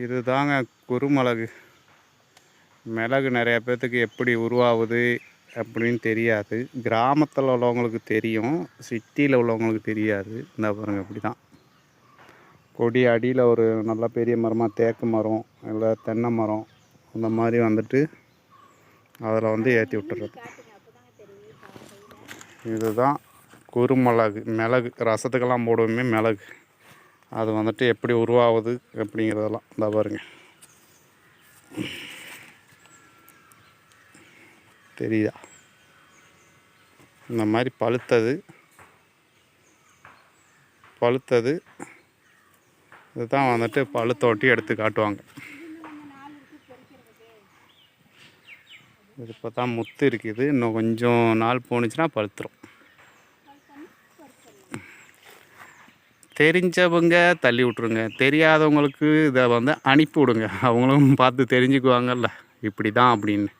இது தாங்க குறுமிளகு. மிளகு நிறையா பேர்த்துக்கு எப்படி உருவாகுது அப்படின்னு தெரியாது. கிராமத்தில் உள்ளவங்களுக்கு தெரியும், சிட்டியில் உள்ளவங்களுக்கு தெரியாது. இந்த பாருங்க இப்படி தான் கொடி அடியில் ஒரு நல்ல பெரிய மரமாக தேக்கு மரம் இல்லை தென்னை மரம் அந்த மாதிரி வந்துட்டு அதில் வந்து ஏற்றி விட்டுறது. இதுதான் குறுமிளகு. மிளகு ரசத்துக்கெல்லாம் போடுவோமே மிளகு, அது வந்துட்டு எப்படி உருவாகுது அப்படிங்கிறதெல்லாம் இந்த பாருங்க தெரியுதா. இந்த மாதிரி பழுத்தது இதுதான் வந்துட்டு பழுத்தோட்டி எடுத்து காட்டுவாங்க. இது இப்போ தான் முத்து இருக்குது, இன்னும் கொஞ்சம் நாள் போணுச்சுன்னா பழுத்துரும். தெரிஞ்சவங்க தள்ளி விட்ருங்க, தெரியாதவங்களுக்கு இதை வந்து அனுப்பி விடுங்க, அவங்களும் பார்த்து தெரிஞ்சுக்குவாங்கல்ல இப்படி தான் அப்படின்னு.